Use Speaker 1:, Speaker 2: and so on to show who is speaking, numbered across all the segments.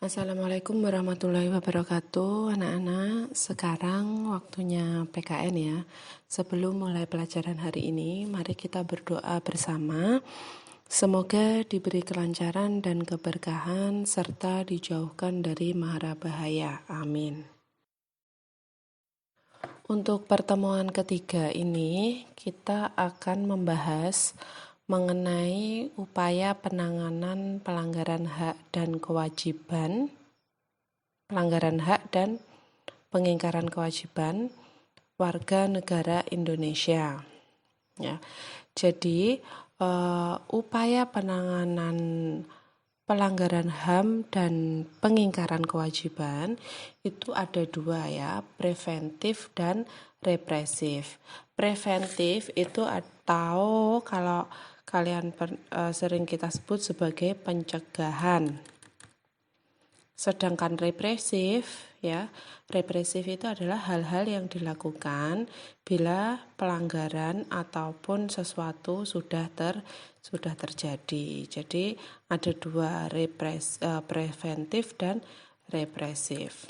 Speaker 1: Assalamualaikum warahmatullahi wabarakatuh, anak-anak. Sekarang waktunya PKN ya. Sebelum mulai pelajaran hari ini, mari kita berdoa bersama. Semoga diberi kelancaran dan keberkahan serta dijauhkan dari mara bahaya. Amin. Untuk pertemuan ketiga ini, kita akan membahas mengenai upaya penanganan pelanggaran hak dan pengingkaran kewajiban warga negara Indonesia. Ya, jadi upaya penanganan pelanggaran HAM dan pengingkaran kewajiban itu ada dua ya, preventif dan represif. Preventif itu atau kalau kalian sering kita sebut sebagai pencegahan. Sedangkan represif itu adalah hal-hal yang dilakukan bila pelanggaran ataupun sesuatu sudah terjadi. Jadi ada dua, preventif dan represif.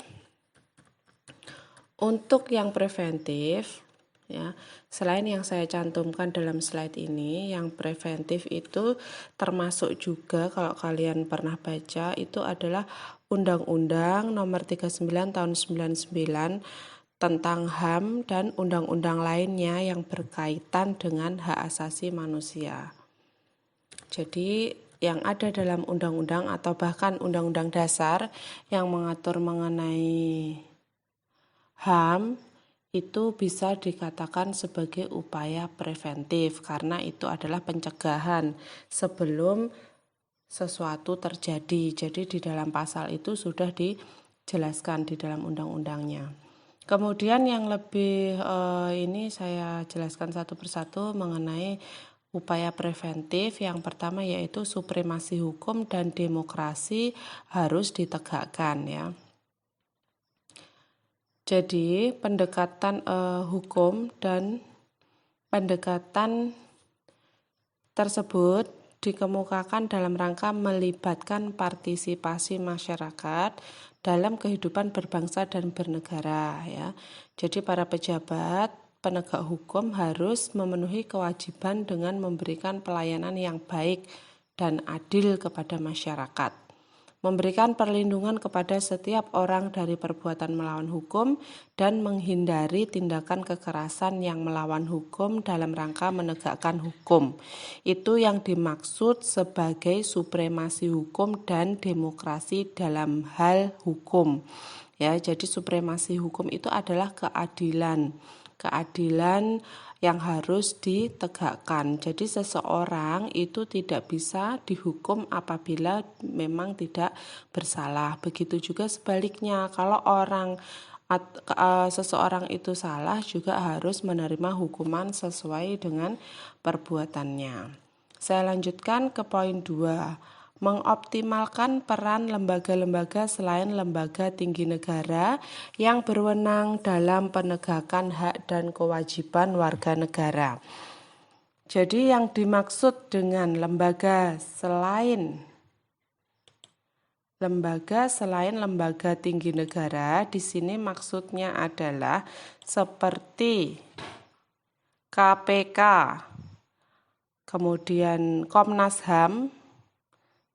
Speaker 1: Untuk yang preventif ya, selain yang saya cantumkan dalam slide ini, yang preventif itu termasuk juga kalau kalian pernah baca itu adalah Undang-Undang Nomor 39 Tahun 99 tentang HAM dan undang-undang lainnya yang berkaitan dengan hak asasi manusia. Jadi yang ada dalam undang-undang atau bahkan undang-undang dasar yang mengatur mengenai HAM itu bisa dikatakan sebagai upaya preventif karena itu adalah pencegahan sebelum sesuatu terjadi. Jadi di dalam pasal itu sudah dijelaskan di dalam undang-undangnya. Kemudian yang lebih ini saya jelaskan satu persatu mengenai upaya preventif. Yang pertama yaitu supremasi hukum dan demokrasi harus ditegakkan ya. Jadi pendekatan hukum dan pendekatan tersebut dikemukakan dalam rangka melibatkan partisipasi masyarakat dalam kehidupan berbangsa dan bernegara ya. Jadi para pejabat penegak hukum harus memenuhi kewajiban dengan memberikan pelayanan yang baik dan adil kepada masyarakat, memberikan perlindungan kepada setiap orang dari perbuatan melawan hukum dan menghindari tindakan kekerasan yang melawan hukum dalam rangka menegakkan hukum. Itu yang dimaksud sebagai supremasi hukum dan demokrasi dalam hal hukum. Ya, jadi supremasi hukum itu adalah keadilan yang harus ditegakkan. Jadi seseorang itu tidak bisa dihukum apabila memang tidak bersalah. Begitu juga sebaliknya, kalau seseorang itu salah juga harus menerima hukuman sesuai dengan perbuatannya. Saya lanjutkan ke poin 2. Mengoptimalkan peran lembaga-lembaga selain lembaga tinggi negara yang berwenang dalam penegakan hak dan kewajiban warga negara. Jadi yang dimaksud dengan lembaga selain lembaga tinggi negara di sini maksudnya adalah seperti KPK, kemudian Komnas HAM,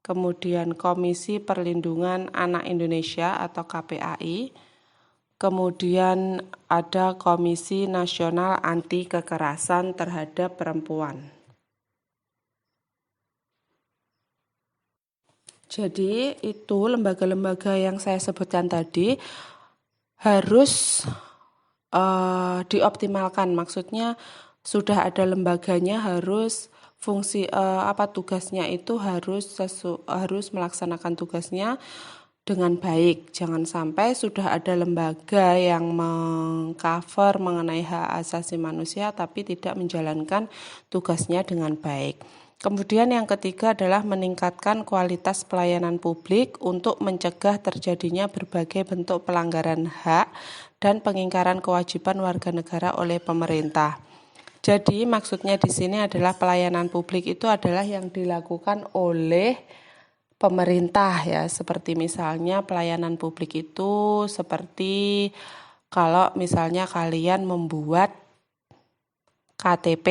Speaker 1: kemudian Komisi Perlindungan Anak Indonesia atau KPAI, kemudian ada Komisi Nasional Anti Kekerasan Terhadap Perempuan. Jadi itu lembaga-lembaga yang saya sebutkan tadi harus dioptimalkan, maksudnya sudah ada lembaganya, harus fungsi tugasnya itu harus melaksanakan tugasnya dengan baik. Jangan sampai sudah ada lembaga yang mengcover mengenai hak asasi manusia tapi tidak menjalankan tugasnya dengan baik. Kemudian yang ketiga adalah meningkatkan kualitas pelayanan publik untuk mencegah terjadinya berbagai bentuk pelanggaran hak dan pengingkaran kewajiban warga negara oleh pemerintah. Jadi maksudnya di sini adalah pelayanan publik itu adalah yang dilakukan oleh pemerintah ya, seperti misalnya pelayanan publik itu seperti kalau misalnya kalian membuat KTP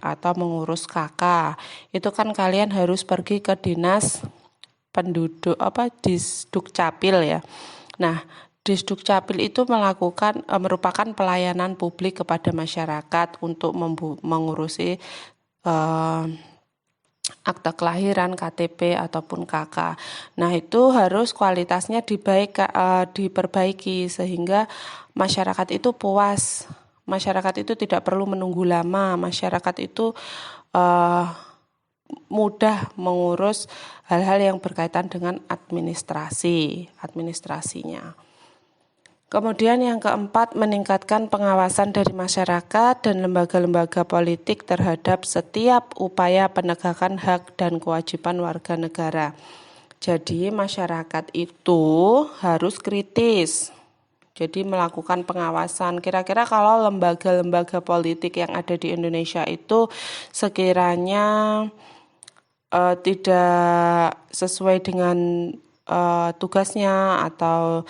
Speaker 1: atau mengurus KK, itu kan kalian harus pergi ke dinas penduduk Disdukcapil ya. Nah, Disdukcapil itu merupakan pelayanan publik kepada masyarakat untuk mengurusi akte kelahiran, KTP ataupun KK. Nah, itu harus kualitasnya diperbaiki sehingga masyarakat itu puas. Masyarakat itu tidak perlu menunggu lama. Masyarakat itu mudah mengurus hal-hal yang berkaitan dengan administrasinya. Kemudian yang keempat, meningkatkan pengawasan dari masyarakat dan lembaga-lembaga politik terhadap setiap upaya penegakan hak dan kewajiban warga negara. Jadi masyarakat itu harus kritis. Jadi melakukan pengawasan. Kira-kira kalau lembaga-lembaga politik yang ada di Indonesia itu sekiranya tidak sesuai dengan tugasnya atau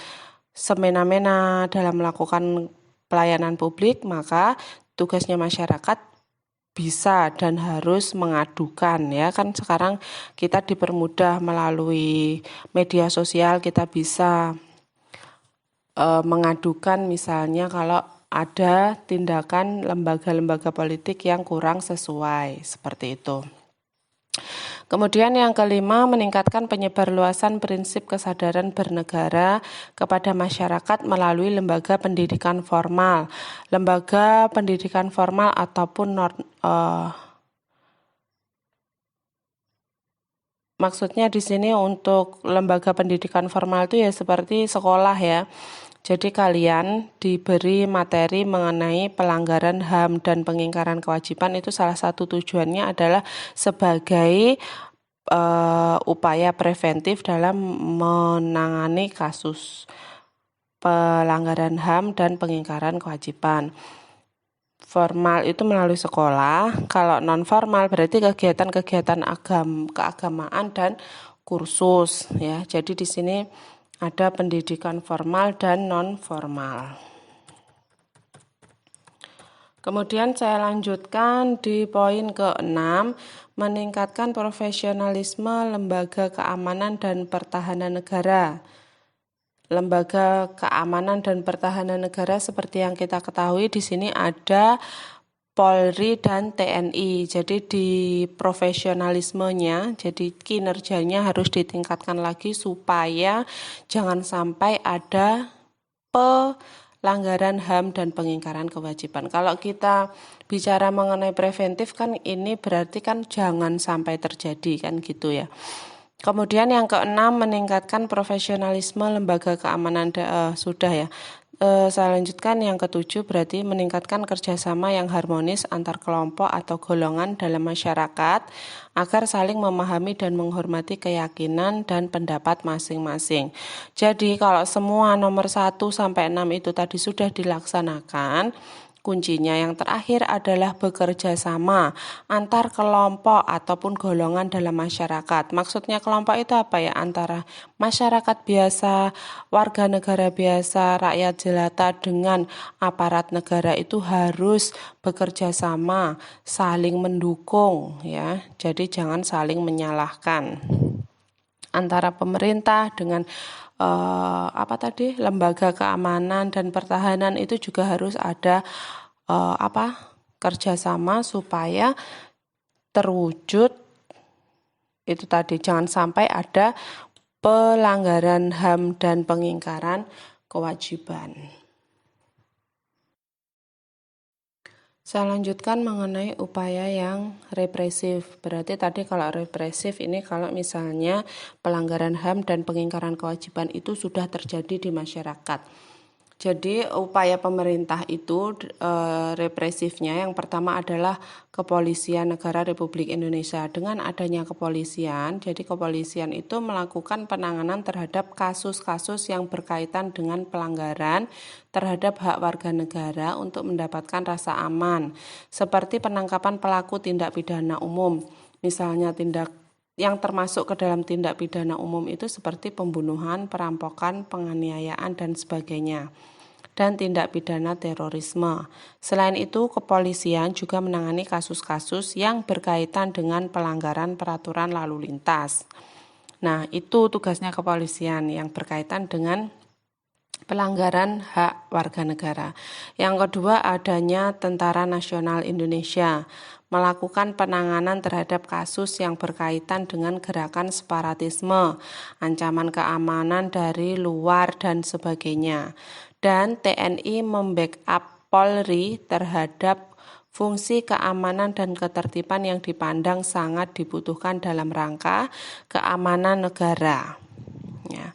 Speaker 1: semena-mena dalam melakukan pelayanan publik, maka tugasnya masyarakat bisa dan harus mengadukan ya. Kan sekarang kita dipermudah melalui media sosial, kita bisa mengadukan misalnya kalau ada tindakan lembaga-lembaga politik yang kurang sesuai, seperti itu. Kemudian yang kelima, meningkatkan penyebarluasan prinsip kesadaran bernegara kepada masyarakat melalui lembaga pendidikan formal. Lembaga pendidikan formal ataupun maksudnya di sini untuk lembaga pendidikan formal itu ya seperti sekolah ya. Jadi kalian diberi materi mengenai pelanggaran HAM dan pengingkaran kewajiban, itu salah satu tujuannya adalah sebagai upaya preventif dalam menangani kasus pelanggaran HAM dan pengingkaran kewajiban. Formal itu melalui sekolah, kalau non formal berarti kegiatan-kegiatan keagamaan dan kursus ya. Jadi di sini ada pendidikan formal dan non formal. Kemudian saya lanjutkan di poin ke-6, meningkatkan profesionalisme lembaga keamanan dan pertahanan negara. Lembaga keamanan dan pertahanan negara seperti yang kita ketahui di sini ada Polri dan TNI. Jadi di profesionalismenya, jadi kinerjanya harus ditingkatkan lagi supaya jangan sampai ada pelanggaran HAM dan pengingkaran kewajiban. Kalau kita bicara mengenai preventif kan ini berarti kan jangan sampai terjadi kan gitu ya. Kemudian yang ke-6, meningkatkan profesionalisme lembaga keamanan sudah ya. Saya lanjutkan yang ke-7, berarti meningkatkan kerjasama yang harmonis antar kelompok atau golongan dalam masyarakat agar saling memahami dan menghormati keyakinan dan pendapat masing-masing. Jadi kalau semua nomor 1 sampai 6 itu tadi sudah dilaksanakan, kuncinya yang terakhir adalah bekerja sama antar kelompok ataupun golongan dalam masyarakat. Maksudnya kelompok itu apa ya? Antara masyarakat biasa, warga negara biasa, rakyat jelata dengan aparat negara itu harus bekerja sama, saling mendukung ya. Jadi jangan saling menyalahkan. Antara pemerintah dengan lembaga keamanan dan pertahanan itu juga harus ada kerjasama supaya terwujud itu tadi, jangan sampai ada pelanggaran HAM dan pengingkaran kewajiban. Saya lanjutkan mengenai upaya yang represif. Berarti tadi kalau represif ini kalau misalnya pelanggaran HAM dan pengingkaran kewajiban itu sudah terjadi di masyarakat. Jadi upaya pemerintah itu represifnya yang pertama adalah Kepolisian Negara Republik Indonesia. Dengan adanya kepolisian, jadi kepolisian itu melakukan penanganan terhadap kasus-kasus yang berkaitan dengan pelanggaran terhadap hak warga negara untuk mendapatkan rasa aman, seperti penangkapan pelaku tindak pidana umum, misalnya tindak yang termasuk ke dalam tindak pidana umum itu seperti pembunuhan, perampokan, penganiayaan, dan sebagainya, dan tindak pidana terorisme. Selain itu, kepolisian juga menangani kasus-kasus yang berkaitan dengan pelanggaran peraturan lalu lintas. Nah, itu tugasnya kepolisian yang berkaitan dengan pelanggaran hak warga negara. Yang kedua, adanya Tentara Nasional Indonesia melakukan penanganan terhadap kasus yang berkaitan dengan gerakan separatisme, ancaman keamanan dari luar, dan sebagainya. Dan TNI membackup Polri terhadap fungsi keamanan dan ketertiban yang dipandang sangat dibutuhkan dalam rangka keamanan negara. Ya.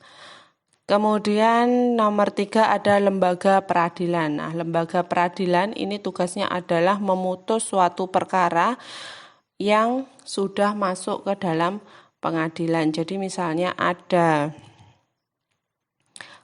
Speaker 1: Kemudian nomor 3 ada lembaga peradilan. Nah, lembaga peradilan ini tugasnya adalah memutus suatu perkara yang sudah masuk ke dalam pengadilan. Jadi misalnya ada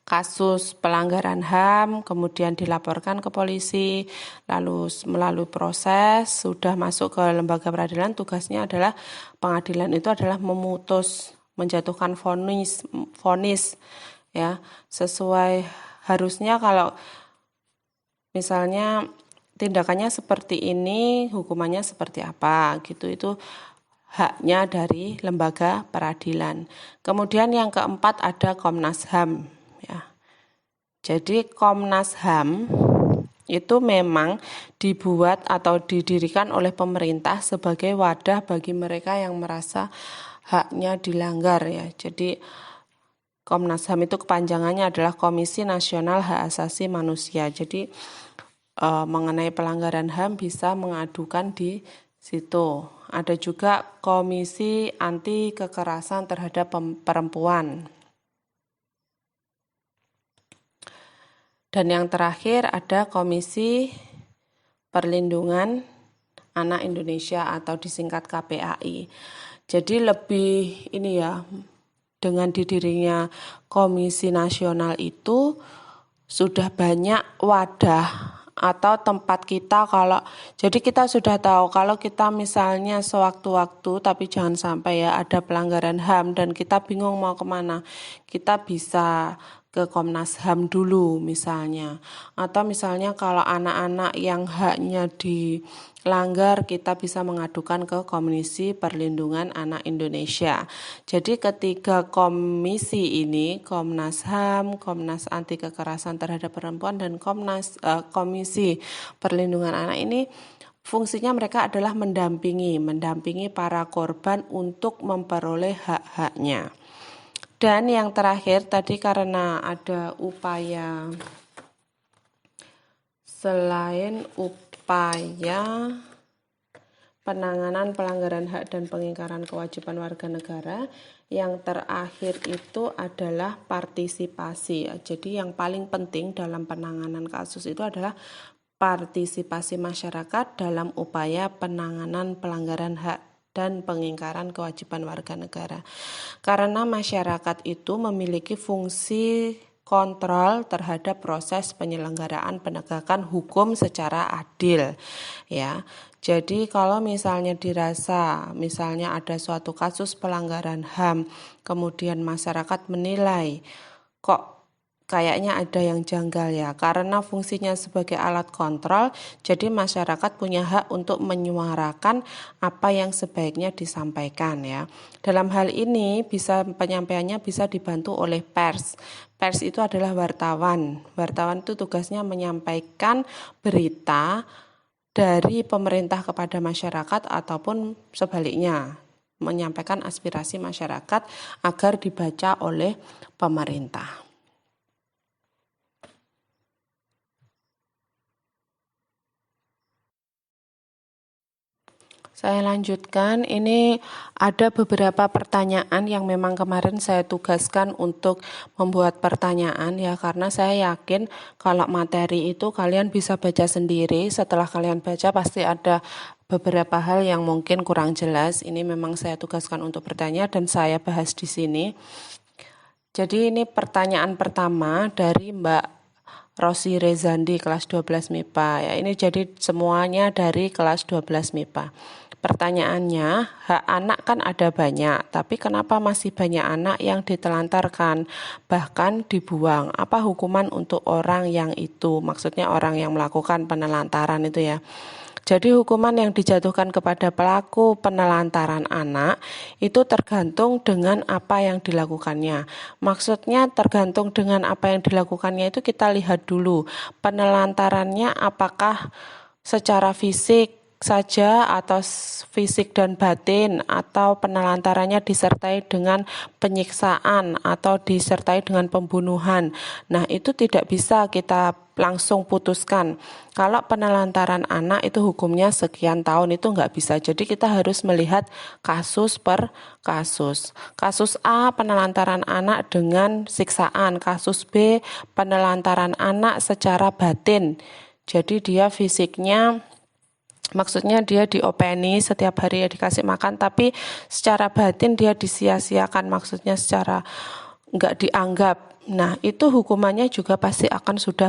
Speaker 1: kasus pelanggaran HAM, kemudian dilaporkan ke polisi, lalu melalui proses, sudah masuk ke lembaga peradilan, tugasnya adalah pengadilan itu adalah memutus, menjatuhkan vonis ya, sesuai harusnya kalau misalnya tindakannya seperti ini, hukumannya seperti apa gitu, itu haknya dari lembaga peradilan. Kemudian yang keempat ada Komnas HAM ya. Jadi Komnas HAM itu memang dibuat atau didirikan oleh pemerintah sebagai wadah bagi mereka yang merasa haknya dilanggar ya. Jadi Komnas HAM itu kepanjangannya adalah Komisi Nasional Hak Asasi Manusia. Jadi mengenai pelanggaran HAM bisa mengadukan di situ. Ada juga Komisi Anti Kekerasan Terhadap Perempuan. Dan yang terakhir ada Komisi Perlindungan Anak Indonesia atau disingkat KPAI. Jadi lebih ini ya, dengan didirinya Komisi Nasional itu sudah banyak wadah atau tempat kita jadi kita sudah tahu kalau kita misalnya sewaktu-waktu tapi jangan sampai ya ada pelanggaran HAM dan kita bingung mau kemana, kita bisa ke Komnas HAM dulu misalnya, atau misalnya kalau anak-anak yang haknya dilanggar kita bisa mengadukan ke Komisi Perlindungan Anak Indonesia. Jadi ketiga komisi ini, Komnas HAM, Komnas Anti Kekerasan Terhadap Perempuan, dan Komisi Perlindungan Anak ini fungsinya mereka adalah mendampingi para korban untuk memperoleh hak-haknya. Dan yang terakhir tadi karena ada upaya, selain upaya penanganan pelanggaran hak dan pengingkaran kewajiban warga negara, yang terakhir itu adalah partisipasi. Jadi yang paling penting dalam penanganan kasus itu adalah partisipasi masyarakat dalam upaya penanganan pelanggaran hak dan pengingkaran kewajiban warga negara. Karena masyarakat itu memiliki fungsi kontrol terhadap proses penyelenggaraan penegakan hukum secara adil ya. Jadi kalau misalnya dirasa misalnya ada suatu kasus pelanggaran HAM, kemudian masyarakat menilai kok kayaknya ada yang janggal ya, karena fungsinya sebagai alat kontrol, jadi masyarakat punya hak untuk menyuarakan apa yang sebaiknya disampaikan ya. Dalam hal ini penyampaiannya bisa dibantu oleh pers. Pers itu adalah wartawan. Wartawan itu tugasnya menyampaikan berita dari pemerintah kepada masyarakat ataupun sebaliknya, menyampaikan aspirasi masyarakat agar dibaca oleh pemerintah. Saya lanjutkan, ini ada beberapa pertanyaan yang memang kemarin saya tugaskan untuk membuat pertanyaan ya, karena saya yakin kalau materi itu kalian bisa baca sendiri, setelah kalian baca pasti ada beberapa hal yang mungkin kurang jelas. Ini memang saya tugaskan untuk bertanya dan saya bahas di sini. Jadi ini pertanyaan pertama dari Mbak Rosi Rezandi kelas 12 MIPA. Ya, ini jadi semuanya dari kelas 12 MIPA. Pertanyaannya, hak anak kan ada banyak, tapi kenapa masih banyak anak yang ditelantarkan, bahkan dibuang? Apa hukuman untuk orang yang itu? Maksudnya orang yang melakukan penelantaran itu ya. Jadi hukuman yang dijatuhkan kepada pelaku penelantaran anak itu tergantung dengan apa yang dilakukannya. Maksudnya tergantung dengan apa yang dilakukannya itu kita lihat dulu penelantarannya apakah secara fisik saja atau fisik dan batin, atau penelantarannya disertai dengan penyiksaan atau disertai dengan pembunuhan. Nah, itu tidak bisa kita langsung putuskan. Kalau penelantaran anak itu hukumnya sekian tahun, itu nggak bisa. Jadi kita harus melihat kasus per kasus. Kasus A, penelantaran anak dengan siksaan. Kasus B, penelantaran anak secara batin. Jadi dia fisiknya, maksudnya dia diopeni setiap hari ya dikasih makan, tapi secara batin dia disia-siakan, maksudnya secara nggak dianggap. Nah, itu hukumannya juga pasti akan sudah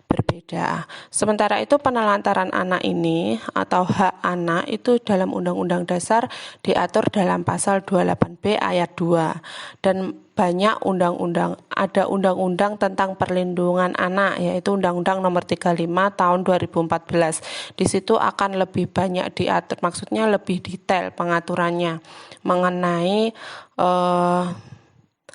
Speaker 1: berbeda. Sementara itu penelantaran anak ini atau hak anak itu dalam Undang-Undang Dasar diatur dalam pasal 28B ayat 2. Dan banyak ada undang-undang tentang perlindungan anak, yaitu Undang-Undang Nomor 35 tahun 2014. Di situ akan lebih banyak diatur, maksudnya lebih detail pengaturannya mengenai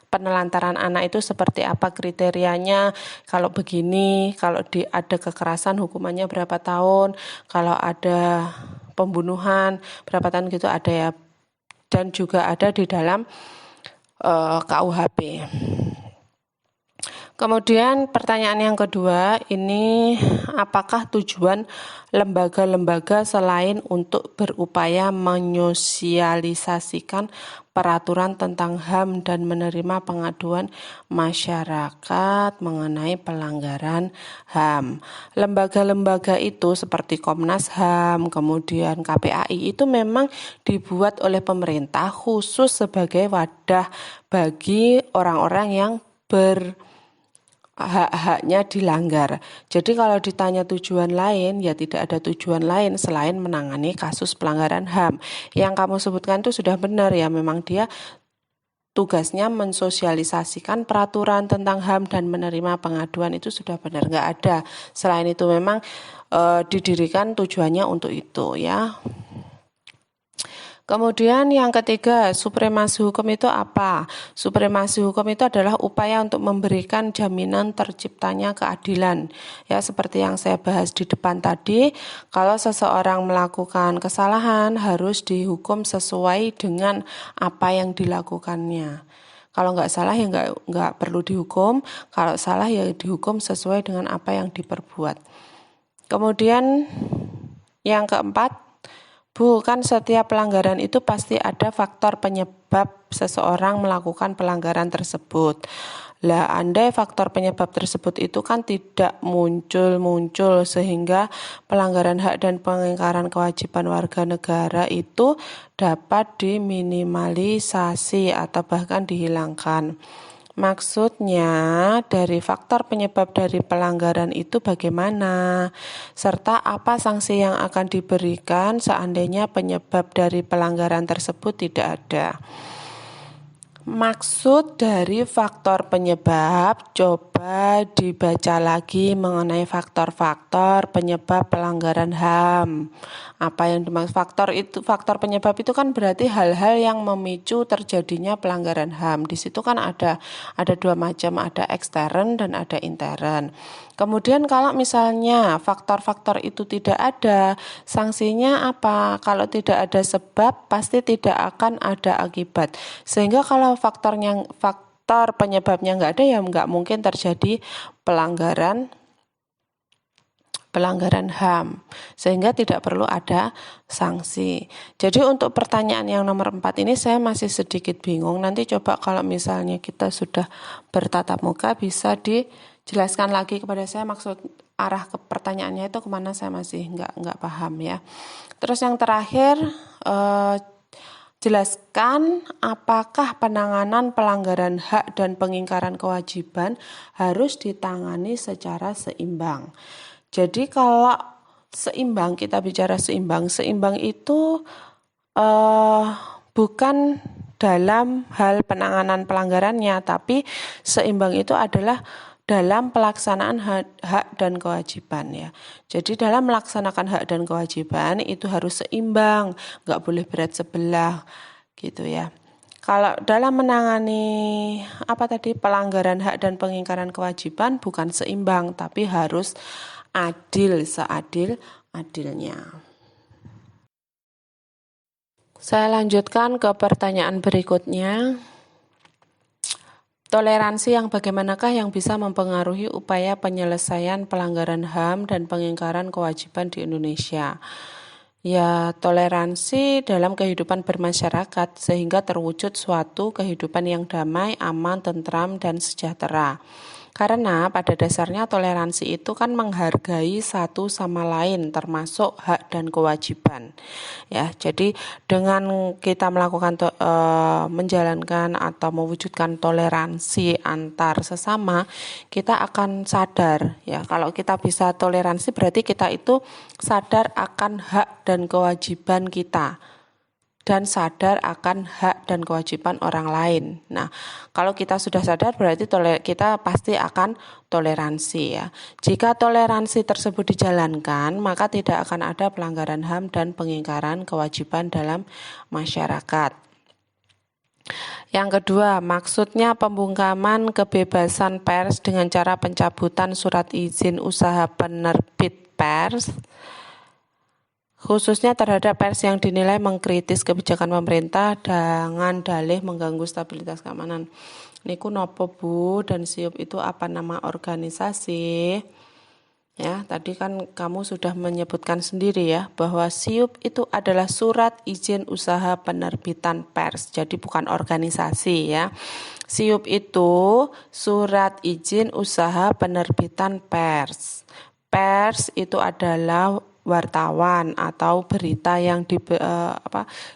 Speaker 1: penelantaran anak itu seperti apa kriterianya. Kalau begini, kalau ada kekerasan hukumannya berapa tahun, kalau ada pembunuhan berapa tahun gitu ada ya. Dan juga ada di dalam KUHP. Kemudian pertanyaan yang kedua, ini apakah tujuan lembaga-lembaga selain untuk berupaya menyosialisasikan peraturan tentang HAM dan menerima pengaduan masyarakat mengenai pelanggaran HAM. Lembaga-lembaga itu seperti Komnas HAM, kemudian KPAI itu memang dibuat oleh pemerintah khusus sebagai wadah bagi orang-orang yang hak-haknya dilanggar. Jadi kalau ditanya tujuan lain, ya tidak ada tujuan lain selain menangani kasus pelanggaran HAM. Yang kamu sebutkan itu sudah benar ya, memang dia tugasnya mensosialisasikan peraturan tentang HAM dan menerima pengaduan, itu sudah benar, nggak ada. Selain itu memang didirikan tujuannya untuk itu ya. Kemudian yang ketiga, supremasi hukum itu apa? Supremasi hukum itu adalah upaya untuk memberikan jaminan terciptanya keadilan. Ya, seperti yang saya bahas di depan tadi, kalau seseorang melakukan kesalahan harus dihukum sesuai dengan apa yang dilakukannya. Kalau nggak salah ya nggak perlu dihukum, kalau salah ya dihukum sesuai dengan apa yang diperbuat. Kemudian yang keempat, bukan setiap pelanggaran itu pasti ada faktor penyebab seseorang melakukan pelanggaran tersebut. Lah, andai faktor penyebab tersebut itu kan tidak muncul sehingga pelanggaran hak dan pengingkaran kewajiban warga negara itu dapat diminimalisasi atau bahkan dihilangkan. Maksudnya dari faktor penyebab dari pelanggaran itu bagaimana, serta apa sanksi yang akan diberikan seandainya penyebab dari pelanggaran tersebut tidak ada. Maksud dari faktor penyebab, coba dibaca lagi mengenai faktor-faktor penyebab pelanggaran HAM. Apa yang dimaksud faktor penyebab itu kan berarti hal-hal yang memicu terjadinya pelanggaran HAM. Di situ kan ada dua macam, ada ekstern dan ada intern. Kemudian kalau misalnya faktor-faktor itu tidak ada, sanksinya apa? Kalau tidak ada sebab, pasti tidak akan ada akibat. Sehingga kalau faktor penyebabnya nggak ada, ya nggak mungkin terjadi pelanggaran HAM, sehingga tidak perlu ada sanksi. Jadi untuk pertanyaan yang nomor 4 ini saya masih sedikit bingung. Nanti coba kalau misalnya kita sudah bertatap muka bisa dijelaskan lagi kepada saya maksud arah ke pertanyaannya itu kemana, saya masih nggak paham ya. Terus yang terakhir, Jelaskan apakah penanganan pelanggaran hak dan pengingkaran kewajiban harus ditangani secara seimbang. Jadi kalau seimbang, kita bicara seimbang itu bukan dalam hal penanganan pelanggarannya, tapi seimbang itu adalah dalam pelaksanaan hak dan kewajiban ya. Jadi dalam melaksanakan hak dan kewajiban itu harus seimbang, nggak boleh berat sebelah gitu ya. Kalau dalam menangani pelanggaran hak dan pengingkaran kewajiban bukan seimbang, tapi harus adil, seadil-adilnya. Saya lanjutkan ke pertanyaan berikutnya. Toleransi yang bagaimanakah yang bisa mempengaruhi upaya penyelesaian pelanggaran HAM dan pengingkaran kewajiban di Indonesia? Ya, toleransi dalam kehidupan bermasyarakat sehingga terwujud suatu kehidupan yang damai, aman, tentram, dan sejahtera. Karena pada dasarnya toleransi itu kan menghargai satu sama lain termasuk hak dan kewajiban. Ya, jadi dengan kita melakukan menjalankan atau mewujudkan toleransi antar sesama, kita akan sadar ya, kalau kita bisa toleransi berarti kita itu sadar akan hak dan kewajiban kita dan sadar akan hak dan kewajiban orang lain. Nah, kalau kita sudah sadar berarti kita pasti akan toleransi ya. Jika toleransi tersebut dijalankan, maka tidak akan ada pelanggaran HAM dan pengingkaran kewajiban dalam masyarakat. Yang kedua, maksudnya pembungkaman kebebasan pers dengan cara pencabutan surat izin usaha penerbit pers, khususnya terhadap pers yang dinilai mengkritis kebijakan pemerintah dengan dalih mengganggu stabilitas keamanan. Niku nopo Bu, dan SIUP itu apa nama organisasi? Ya, tadi kan kamu sudah menyebutkan sendiri ya, bahwa SIUP itu adalah surat izin usaha penerbitan pers, jadi bukan organisasi ya. SIUP itu surat izin usaha penerbitan pers. Pers itu adalah wartawan atau berita yang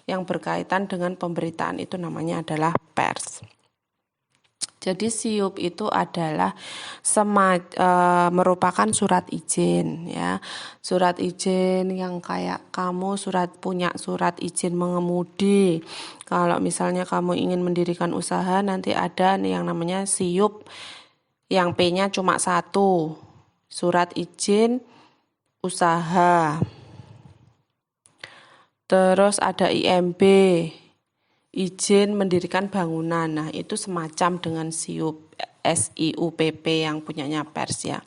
Speaker 1: yang berkaitan dengan pemberitaan, itu namanya adalah pers. Jadi SIUP itu adalah merupakan surat izin ya. Surat izin yang kayak kamu punya surat izin mengemudi. Kalau misalnya kamu ingin mendirikan usaha, nanti ada yang namanya SIUP yang P-nya cuma 1. Surat izin usaha. Terus ada IMB, izin mendirikan bangunan. Nah, itu semacam dengan SIUP, SIUPP yang punyanya pers ya.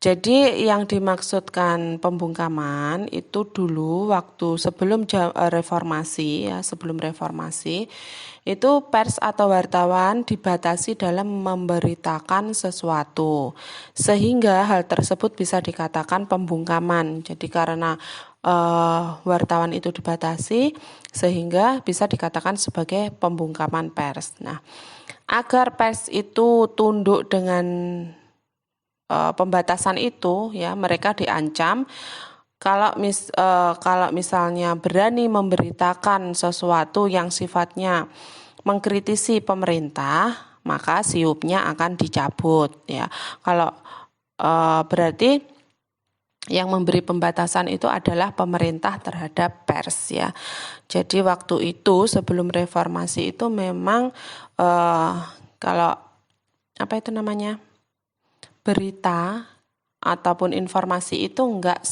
Speaker 1: Jadi yang dimaksudkan pembungkaman itu dulu waktu sebelum reformasi ya, sebelum reformasi itu pers atau wartawan dibatasi dalam memberitakan sesuatu, sehingga hal tersebut bisa dikatakan pembungkaman. Jadi karena wartawan itu dibatasi sehingga bisa dikatakan sebagai pembungkaman pers. Nah, agar pers itu tunduk dengan pembatasan itu ya, mereka diancam kalau misalnya berani memberitakan sesuatu yang sifatnya mengkritisi pemerintah, maka SIUP-nya akan dicabut ya. Kalau berarti yang memberi pembatasan itu adalah pemerintah terhadap pers ya. Jadi waktu itu sebelum reformasi itu memang kalau berita ataupun informasi itu enggak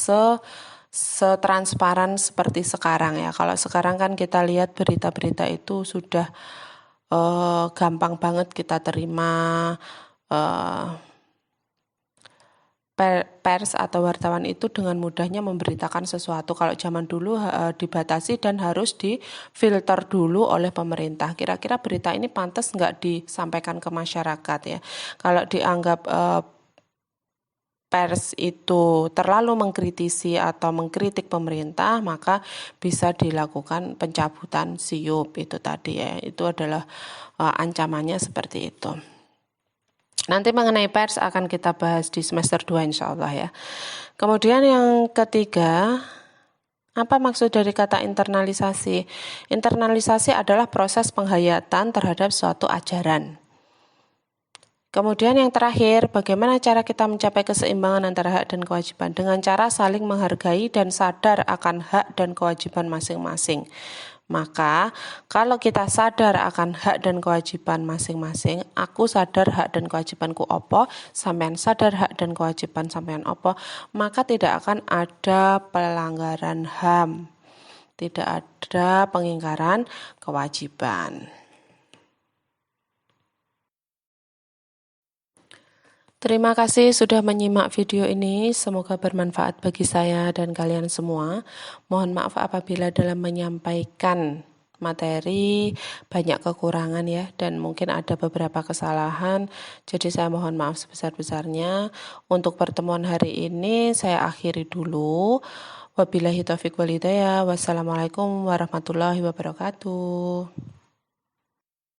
Speaker 1: setransparan seperti sekarang ya. Kalau sekarang kan kita lihat berita-berita itu sudah gampang banget kita terima, pers atau wartawan itu dengan mudahnya memberitakan sesuatu. Kalau zaman dulu dibatasi dan harus difilter dulu oleh pemerintah. Kira-kira berita ini pantas nggak disampaikan ke masyarakat ya. Kalau dianggap pers itu terlalu mengkritisi atau mengkritik pemerintah, maka bisa dilakukan pencabutan SIUP itu tadi ya. Itu adalah ancamannya seperti itu. Nanti mengenai pers akan kita bahas di semester 2 insya Allah ya. Kemudian yang ketiga, Apa maksud dari kata internalisasi? Internalisasi adalah proses penghayatan terhadap suatu ajaran. Kemudian yang terakhir, bagaimana cara kita mencapai keseimbangan antara hak dan kewajiban? Dengan cara saling menghargai dan sadar akan hak dan kewajiban masing-masing. Maka, kalau kita sadar akan hak dan kewajiban masing-masing, aku sadar hak dan kewajibanku opo, sampean sadar hak dan kewajiban sampean opo, maka tidak akan ada pelanggaran HAM. Tidak ada pengingkaran kewajiban. Terima kasih sudah menyimak video ini, semoga bermanfaat bagi saya dan kalian semua. Mohon maaf apabila dalam menyampaikan materi banyak kekurangan ya, dan mungkin ada beberapa kesalahan, jadi saya mohon maaf sebesar-besarnya. Untuk pertemuan hari ini saya akhiri dulu. Wabillahi taufiq wal hidayah. Wassalamualaikum warahmatullahi wabarakatuh.